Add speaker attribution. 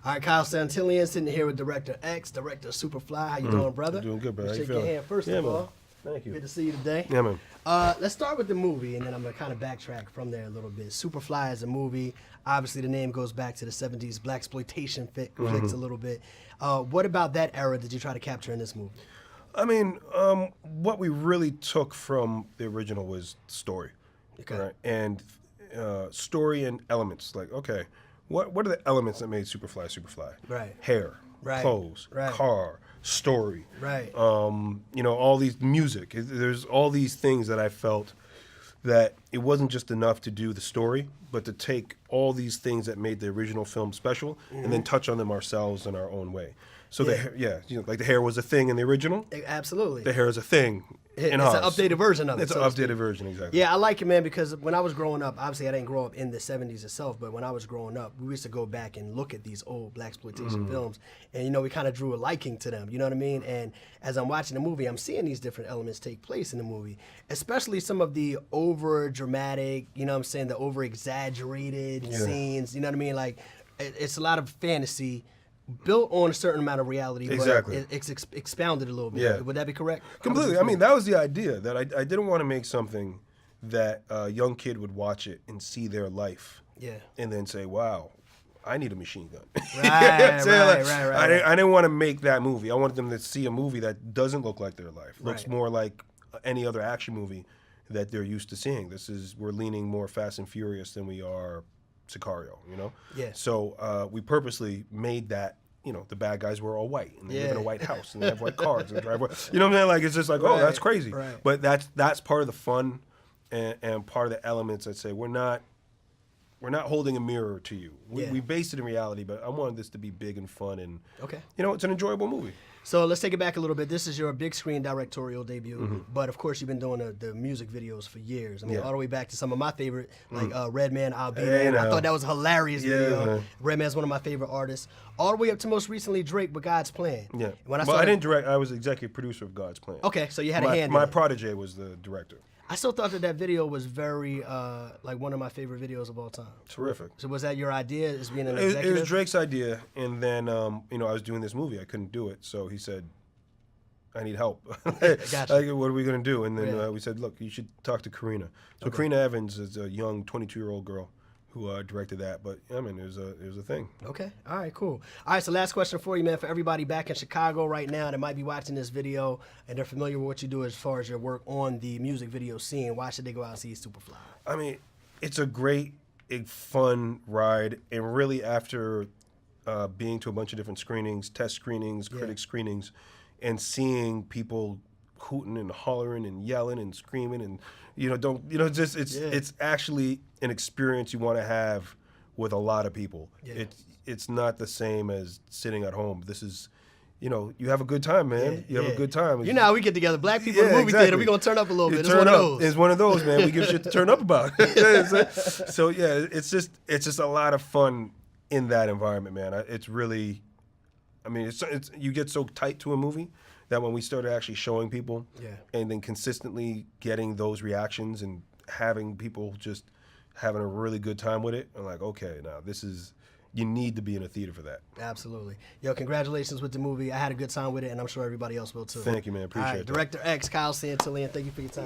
Speaker 1: All right, Kyle Santillian sitting here with Director X, Director SuperFly. How you doing, brother?
Speaker 2: Doing good, brother. How you
Speaker 1: Shake your
Speaker 2: feeling?
Speaker 1: hand first
Speaker 2: Yeah,
Speaker 1: of
Speaker 2: man.
Speaker 1: all.
Speaker 2: Thank you.
Speaker 1: Good to see you today.
Speaker 2: Yeah, man.
Speaker 1: Let's start with the movie, and then I'm going to kind of backtrack from there a little bit. SuperFly is a movie. Obviously, the name goes back to the 70s blaxploitation flicks a little bit. What about that era did you try to capture in this movie?
Speaker 2: I mean, what we really took from the original was story,
Speaker 1: Okay.
Speaker 2: right? And story and elements. Like, okay, what are the elements that made SuperFly SuperFly?
Speaker 1: Right.
Speaker 2: Hair,
Speaker 1: Right.
Speaker 2: clothes,
Speaker 1: Right.
Speaker 2: car, story.
Speaker 1: Right.
Speaker 2: You know, all these music. There's all these things that I felt that it wasn't just enough to do the story, but to take all these things that made the original film special and then touch on them ourselves in our own way. So like the hair was a thing in the original.
Speaker 1: Absolutely.
Speaker 2: The hair is a thing in
Speaker 1: It's
Speaker 2: ours.
Speaker 1: an updated version of it.
Speaker 2: It's
Speaker 1: so
Speaker 2: an
Speaker 1: to speak.
Speaker 2: updated version, exactly.
Speaker 1: Yeah, I like it, man, because when I was growing up, obviously I didn't grow up in the 70s itself, but when I was growing up, we used to go back and look at these old blaxploitation films, and, you know, we kind of drew a liking to them, you know what I mean? And as I'm watching the movie, I'm seeing these different elements take place in the movie, especially some of the over-dramatic, you know what I'm saying, the over-exaggerated scenes, you know what I mean? Like, it's a lot of fantasy built on a certain amount of reality,
Speaker 2: Exactly.
Speaker 1: but it's expounded a little bit.
Speaker 2: Yeah.
Speaker 1: Would that be correct?
Speaker 2: Completely. I mean, that was the idea, that I didn't want to make something that a young kid would watch it and see their life.
Speaker 1: Yeah.
Speaker 2: And then say, wow, I need a machine gun.
Speaker 1: Right, right.
Speaker 2: I didn't want to make that movie. I wanted them to see a movie that doesn't look like their life. Looks
Speaker 1: Right.
Speaker 2: more like any other action movie that they're used to seeing. We're leaning more Fast and Furious than we are Sicario, you know?
Speaker 1: Yeah.
Speaker 2: So we purposely made that, you know, the bad guys were all white and they live in a white house and they have white cars and drive. You know what I'm saying? Like, it's just like, oh, that's crazy.
Speaker 1: Right.
Speaker 2: But that's part of the fun and part of the elements that say we're not holding a mirror to you. We based it in reality, but I wanted this to be big and fun and, you know, it's an enjoyable movie.
Speaker 1: So let's take it back a little bit. This is your big screen directorial debut, but of course you've been doing the music videos for years. I mean, all the way back to some of my favorite, like Redman, I'll Be There. I thought that was a hilarious video.
Speaker 2: Man.
Speaker 1: Redman's one of my favorite artists. All the way up to most recently Drake with God's Plan.
Speaker 2: Yeah.
Speaker 1: When
Speaker 2: I didn't direct. I was executive producer of God's Plan.
Speaker 1: Okay, so you had a hand in
Speaker 2: My
Speaker 1: it.
Speaker 2: protege was the director.
Speaker 1: I still thought that video was very, like one of my favorite videos of all time.
Speaker 2: Terrific.
Speaker 1: So was that your idea, as being an
Speaker 2: It
Speaker 1: executive?
Speaker 2: was Drake's idea, and then you know, I was doing this movie. I couldn't do it, so he said, I need help.
Speaker 1: Gotcha.
Speaker 2: Like, what are we going to do? And then we said, look, you should talk to Karina. So Karina Evans is a young 22-year-old girl who directed that. But, I mean, it was a thing.
Speaker 1: Okay. All right, cool. All right, so last question for you, man. For everybody back in Chicago right now that might be watching this video and they're familiar with what you do as far as your work on the music video scene, why should they go out and see SuperFly?
Speaker 2: I mean, it's a great, fun ride. And really, after being to a bunch of different screenings, test screenings, critic screenings, and seeing people hooting and hollering and yelling and screaming and it's actually an experience you want to have with a lot of people.
Speaker 1: Yeah.
Speaker 2: It's not the same as sitting at home. This is, you know, you have a good time, man. You have a good time.
Speaker 1: You know how we get together, black people in the movie theater, we're going to turn up a little bit. It's one of those.
Speaker 2: It's one of those, man. We give shit to turn up about. So yeah, it's just a lot of fun in that environment, man. It's really, I mean, it's you get so tight to a movie that when we started actually showing people and then consistently getting those reactions and having people just having a really good time with it, I'm like, okay, now you need to be in a theater for that.
Speaker 1: Absolutely. Yo, congratulations with the movie. I had a good time with it, and I'm sure everybody else will too.
Speaker 2: Thank you, man. Appreciate it.
Speaker 1: Director X, Kyle Santillian, thank you for your time.